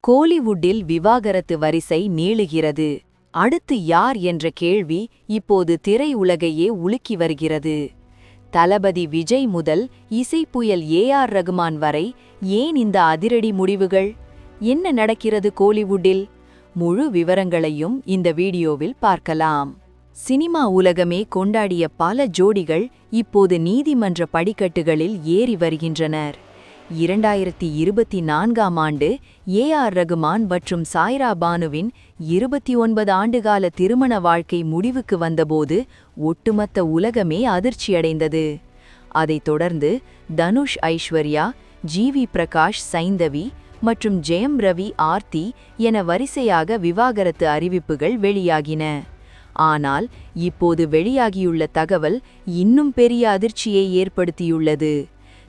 கோலிவுட்டில் விவாகரத்து வரிசை நீளுகிறது. அடுத்து யார் என்ற கேள்வி இப்போது திரையுலகையே உலுக்கி வருகிறது. தளபதி விஜய் முதல் இசைப்புயல் ஏ.ஆர். ரகுமான் வரை ஏன் இந்த அதிரடி முடிவுகள்? என்ன நடக்கிறது கோலிவுட்டில்? முழு விவரங்களையும் இந்த வீடியோவில் பார்க்கலாம். சினிமா உலகமே கொண்டாடிய பல ஜோடிகள் இப்போது நீதிமன்ற படிக்கட்டுகளில் ஏறி வருகின்றனர். 2024ஆம் ஆண்டு ஏ.ஆர். ரகுமான் மற்றும் சாய்ரா பானுவின் 29 ஆண்டுகால திருமண வாழ்க்கை முடிவுக்கு வந்தபோது ஒட்டுமொத்த உலகமே அதிர்ச்சியடைந்தது. அதைத் தொடர்ந்து தனுஷ் ஐஸ்வர்யா, ஜி.வி. பிரகாஷ் சைந்தவி மற்றும் ஜெயம் ரவி ஆர்த்தி என வரிசையாக விவாகரத்து அறிவிப்புகள் வெளியாகின. ஆனால் இப்போது வெளியாகியுள்ள தகவல் இன்னும் பெரிய அதிர்ச்சியை ஏற்படுத்தியுள்ளது.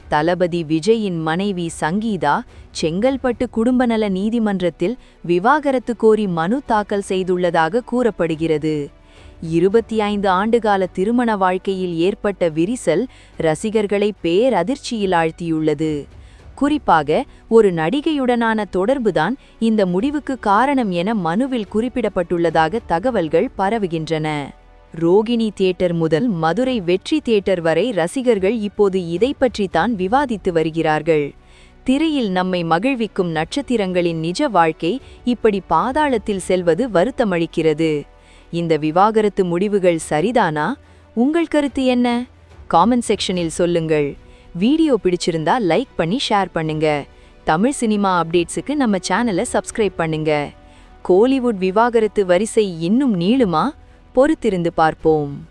தளபதி விஜயின் மனைவி சங்கீதா செங்கல்பட்டு குடும்பநல நீதிமன்றத்தில் விவாகரத்து கோரி மனு தாக்கல் செய்துள்ளதாக கூறப்படுகிறது. 25 ஆண்டுகால திருமண வாழ்க்கையில் ஏற்பட்ட விரிசல் ரசிகர்களை பேரதிர்ச்சியில் ஆழ்த்தியுள்ளது. குறிப்பாக ஒரு நடிகையுடனான தொடர்புதான் இந்த முடிவுக்கு காரணம் என மனுவில் குறிப்பிடப்பட்டுள்ளதாக தகவல்கள் பரவுகின்றன. ரோகிணி தியேட்டர் முதல் மதுரை வெற்றி தியேட்டர் வரை ரசிகர்கள் இப்போது இதைப்பற்றித்தான் விவாதித்து வருகிறார்கள். திரையில் நம்மை மகிழ்விக்கும் நட்சத்திரங்களின் நிஜ வாழ்க்கை இப்படி பாதாளத்தில் செல்வது வருத்தமளிக்கிறது. இந்த விவாகரத்து முடிவுகள் சரிதானா? உங்கள் கருத்து என்ன? காமெண்ட் செக்ஷனில் சொல்லுங்கள். வீடியோ பிடிச்சிருந்தா லைக் பண்ணி ஷேர் பண்ணுங்க. தமிழ் சினிமா அப்டேட்ஸுக்கு நம்ம சேனலை சப்ஸ்கிரைப் பண்ணுங்க. கோலிவுட் விவாகரத்து வரிசை இன்னும் நீளுமா? பொறுத்திருந்து பார்ப்போம்.